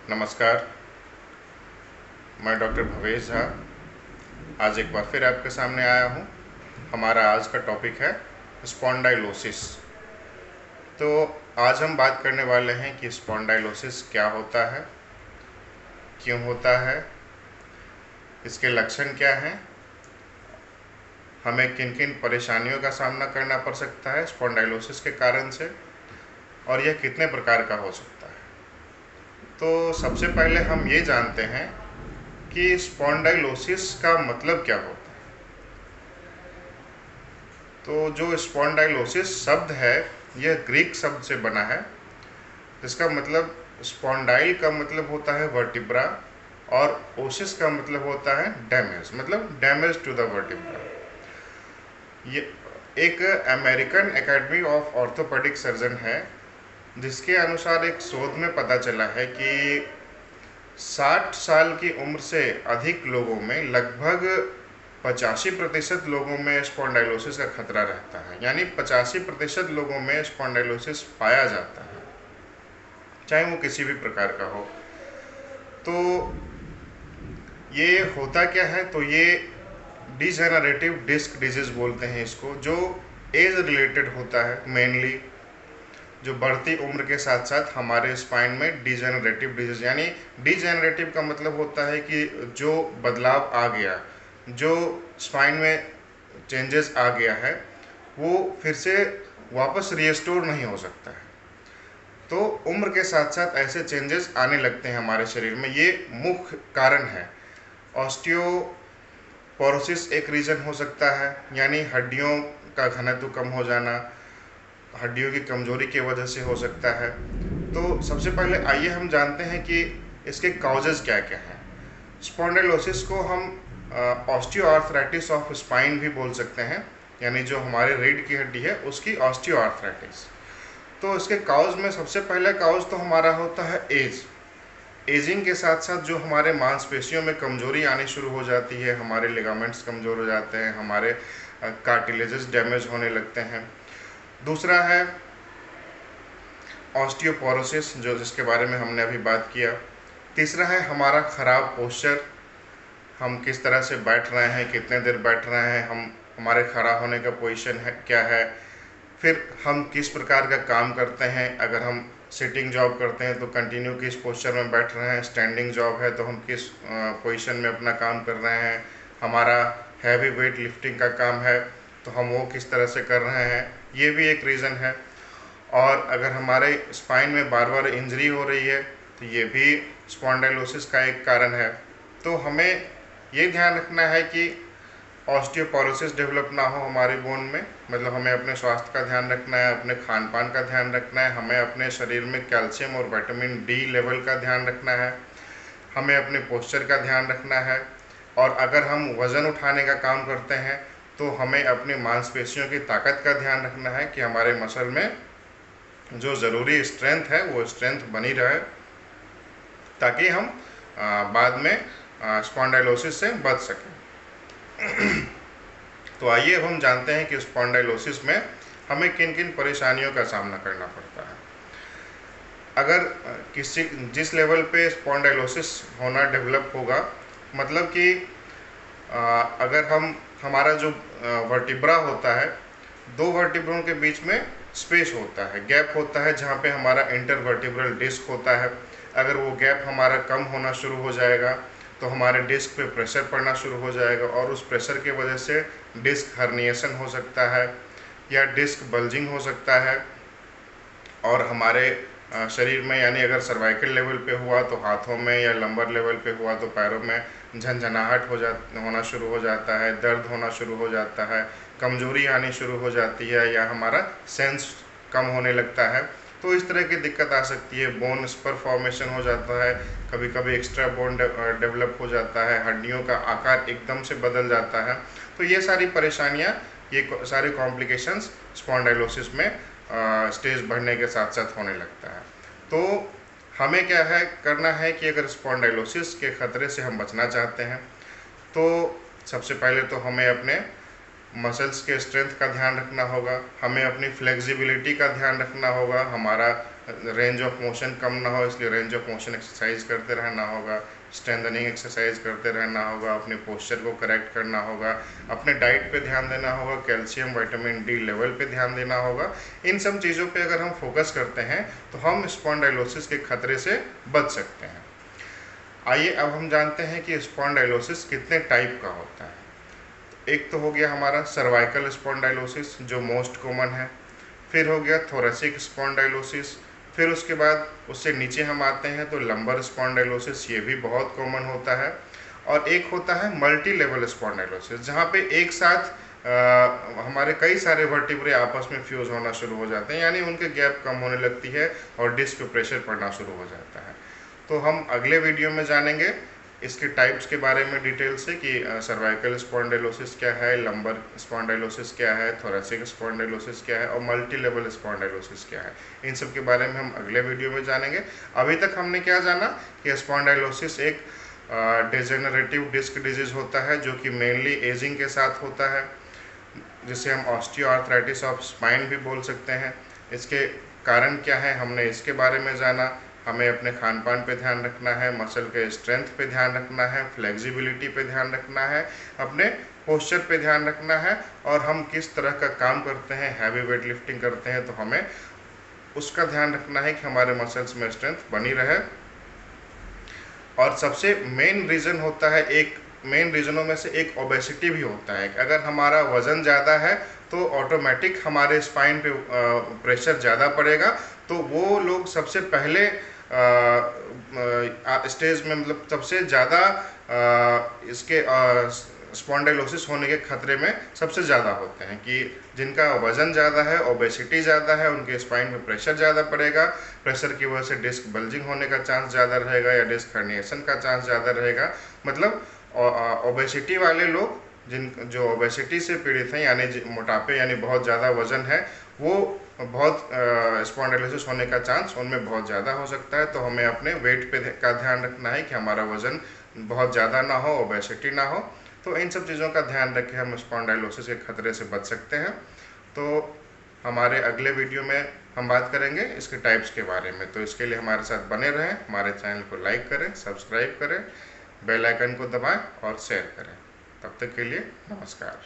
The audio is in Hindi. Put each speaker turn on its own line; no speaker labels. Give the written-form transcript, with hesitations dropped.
नमस्कार, मैं डॉक्टर भवेश झा आज एक बार फिर आपके सामने आया हूँ। हमारा आज का टॉपिक है स्पॉन्डाइलोसिस। तो आज हम बात करने वाले हैं कि स्पॉन्डाइलोसिस क्या होता है, क्यों होता है, इसके लक्षण क्या हैं, हमें किन किन परेशानियों का सामना करना पड़ सकता है स्पॉन्डाइलोसिस के कारण से, और यह कितने प्रकार का हो सकता है। तो सबसे पहले हम ये जानते हैं कि स्पॉन्डाइलोसिस का मतलब क्या होता है। तो जो स्पॉन्डाइलोसिस शब्द है यह ग्रीक शब्द से बना है, जिसका मतलब स्पॉन्डाइल का मतलब होता है वर्टिब्रा और ओसिस का मतलब होता है डैमेज, मतलब डैमेज टू द वर्टिब्रा। ये एक American academy of orthopaedic surgeon है, जिसके अनुसार एक शोध में पता चला है कि 60 साल की उम्र से अधिक लोगों में लगभग 85% लोगों में स्पॉन्डाइलोसिस का खतरा रहता है। यानी 85% लोगों में स्पॉन्डाइलोसिस पाया जाता है, चाहे वो किसी भी प्रकार का हो। तो ये होता क्या है, तो ये डिजेनरेटिव डिस्क डिजीज बोलते हैं इसको, जो एज रिलेटेड होता है मेनली, जो बढ़ती उम्र के साथ साथ हमारे स्पाइन में डिजेनरेटिव डिजीज, यानी डिजेनरेटिव का मतलब होता है कि जो बदलाव आ गया, जो स्पाइन में चेंजेस आ गया है, वो फिर से वापस रिस्टोर नहीं हो सकता है। तो उम्र के साथ साथ ऐसे चेंजेस आने लगते हैं हमारे शरीर में, ये मुख्य कारण है। ऑस्टियोपोरोसिस एक रीज़न हो सकता है, यानी हड्डियों का घनत्व कम हो जाना, हड्डियों की कमजोरी की वजह से हो सकता है। तो सबसे पहले आइए हम जानते हैं कि इसके कॉजेज क्या क्या हैं। स्पॉन्डिलोसिस को हम ऑस्टियोआर्थराइटिस ऑफ स्पाइन भी बोल सकते हैं, यानी जो हमारे रीढ़ की हड्डी है उसकी ऑस्टियोआर्थराइटिस। तो इसके काउज में सबसे पहला काउज तो हमारा होता है एजिंग के साथ साथ जो हमारे मांसपेशियों में कमजोरी आनी शुरू हो जाती है, हमारे लिगामेंट्स कमज़ोर हो जाते हैं, हमारे कार्टिलेजेस डैमेज होने लगते हैं। दूसरा है ऑस्टियोपोरोसिस, जो जिसके बारे में हमने अभी बात किया। तीसरा है हमारा ख़राब पोस्चर, हम किस तरह से बैठ रहे हैं, कितने देर बैठ रहे हैं, हमारे खड़ा होने का पोजीशन है क्या है। फिर हम किस प्रकार का काम करते हैं, अगर हम सिटिंग जॉब करते हैं तो कंटिन्यू किस पोस्चर में बैठ रहे हैं, स्टैंडिंग जॉब है तो हम किस पोजीशन में अपना काम कर रहे हैं, हमारा हैवी वेट लिफ्टिंग का काम है तो हम वो किस तरह से कर रहे हैं, ये भी एक रीज़न है। और अगर हमारे स्पाइन में बार बार इंजरी हो रही है तो ये भी स्पॉन्डिलोसिस का एक कारण है। तो हमें ये ध्यान रखना है कि ऑस्टियोपोरोसिस डेवलप ना हो हमारे बोन में, मतलब हमें अपने स्वास्थ्य का ध्यान रखना है, अपने खान पान का ध्यान रखना है, हमें अपने शरीर में कैल्शियम और विटामिन डी लेवल का ध्यान रखना है, हमें अपने पोस्चर का ध्यान रखना है। और अगर हम वज़न उठाने का काम करते हैं तो हमें अपनी मांसपेशियों की ताकत का ध्यान रखना है कि हमारे मसल में जो ज़रूरी स्ट्रेंथ है वो स्ट्रेंथ बनी रहे, ताकि हम बाद में स्पॉन्डिलोसिस से बच सकें। तो आइए अब हम जानते हैं कि स्पॉन्डिलोसिस में हमें किन किन परेशानियों का सामना करना पड़ता है। अगर जिस लेवल पे स्पॉन्डिलोसिस होना डेवलप होगा, मतलब कि अगर हमारा जो वर्टिब्रा होता है, दो वर्टिब्रों के बीच में स्पेस होता है, गैप होता है, जहाँ पे हमारा इंटरवर्टिब्रल डिस्क होता है। अगर वो गैप हमारा कम होना शुरू हो जाएगा तो हमारे डिस्क पे प्रेशर पड़ना शुरू हो जाएगा, और उस प्रेशर की वजह से डिस्क हर्निएशन हो सकता है या डिस्क बल्जिंग हो सकता है। और हमारे शरीर में, यानी अगर सर्वाइकल लेवल पे हुआ तो हाथों में, या लंबर लेवल पे हुआ तो पैरों में झंझनाहट होना शुरू हो जाता है, दर्द होना शुरू हो जाता है, कमजोरी आनी शुरू हो जाती है, या हमारा सेंस कम होने लगता है। तो इस तरह की दिक्कत आ सकती है। बोन स्पर फॉर्मेशन हो जाता है, कभी कभी एक्स्ट्रा बोन डेवलप हो जाता है, हड्डियों का आकार एकदम से बदल जाता है। तो ये सारी परेशानियाँ, ये सारी कॉम्प्लिकेशंस स्पॉन्डिलोसिस में स्टेज बढ़ने के साथ साथ होने लगता है। तो हमें क्या है करना है कि अगर स्पॉन्डिलोसिस के ख़तरे से हम बचना चाहते हैं तो सबसे पहले तो हमें अपने मसल्स के स्ट्रेंथ का ध्यान रखना होगा, हमें अपनी फ्लेक्सिबिलिटी का ध्यान रखना होगा, हमारा रेंज ऑफ मोशन कम ना हो, इसलिए रेंज ऑफ मोशन एक्सरसाइज करते रहना होगा, स्ट्रेंथनिंग एक्सरसाइज करते रहना होगा, अपने पोस्चर को करेक्ट करना होगा, अपने डाइट पे ध्यान देना होगा, कैल्शियम विटामिन डी लेवल पे ध्यान देना होगा। इन सब चीज़ों पे अगर हम फोकस करते हैं तो हम स्पॉन्डाइलोसिस के खतरे से बच सकते हैं। आइए अब हम जानते हैं कि स्पॉन्डाइलोसिस कितने टाइप का होता है। एक तो हो गया हमारा सर्वाइकल स्पॉन्डाइलोसिस जो मोस्ट कॉमन है, फिर हो गया थोरेसिक स्पॉन्डाइलोसिस, फिर उसके बाद उससे नीचे हम आते हैं तो लंबर स्पॉन्डाइलोसिस, ये भी बहुत कॉमन होता है। और एक होता है मल्टी लेवल स्पॉन्डाइलोसिस जहाँ पे एक साथ हमारे कई सारे वर्टिब्रे आपस में फ्यूज होना शुरू हो जाते हैं, यानी उनके गैप कम होने लगती है और डिस्क पे प्रेशर पड़ना शुरू हो जाता है। तो हम अगले वीडियो में जानेंगे इसके टाइप्स के बारे में डिटेल से कि सर्वाइकल स्पॉन्डाइलोसिस क्या है, लंबर स्पॉन्डाइलोसिस क्या है, थोरेसिक स्पॉन्डाइलोसिस क्या है और मल्टी लेवल स्पॉन्डाइलोसिस क्या है। इन सब के बारे में हम अगले वीडियो में जानेंगे। अभी तक हमने क्या जाना कि स्पॉन्डाइलोसिस एक डिजेनरेटिव डिस्क डिजीज होता है जो कि मेनली एजिंग के साथ होता है, जिसे हम ऑस्टियोआर्थराइटिस ऑफ स्पाइन भी बोल सकते हैं। इसके कारण क्या है हमने इसके बारे में जाना। हमें अपने खान पान पे ध्यान रखना है, मसल के स्ट्रेंथ पे ध्यान रखना है, फ्लेक्सिबिलिटी पे ध्यान रखना है, अपने पोस्चर पे ध्यान रखना है, और हम किस तरह का काम करते हैं, हैवी वेट लिफ्टिंग करते हैं तो हमें उसका ध्यान रखना है कि हमारे मसल्स में स्ट्रेंथ बनी रहे। और सबसे मेन रीज़न होता है, एक मेन रीज़नों में से एक ओबेसिटी भी होता है। अगर हमारा वज़न ज़्यादा है तो ऑटोमेटिक हमारे स्पाइन पे प्रेशर ज़्यादा पड़ेगा, तो वो लोग सबसे पहले स्टेज में मतलब सबसे ज़्यादा इसके स्पॉन्डाइलोसिस होने के खतरे में सबसे ज़्यादा होते हैं कि जिनका वज़न ज़्यादा है, ओबेसिटी ज़्यादा है, उनके स्पाइन में प्रेशर ज़्यादा पड़ेगा। प्रेशर की वजह से डिस्क बल्जिंग होने का चांस ज़्यादा रहेगा या डिस्क हर्निएशन का चांस ज़्यादा रहेगा। मतलब ओबेसिटी वाले लोग जो ओबेसिटी से पीड़ित हैं, यानी मोटापे यानी बहुत ज़्यादा वज़न है, वो बहुत स्पॉन्डाइलोसिस होने का चांस उनमें बहुत ज़्यादा हो सकता है। तो हमें अपने वेट पे का ध्यान रखना है कि हमारा वज़न बहुत ज़्यादा ना हो, ओबेसिटी ना हो। तो इन सब चीज़ों का ध्यान रख के हम स्पॉन्डाइलोसिस के खतरे से बच सकते हैं। तो हमारे अगले वीडियो में हम बात करेंगे इसके टाइप्स के बारे में। तो इसके लिए हमारे साथ बने रहें, हमारे चैनल को लाइक करें, सब्सक्राइब करें, बेल आइकन को दबाएं और शेयर करें। तब तक के लिए नमस्कार।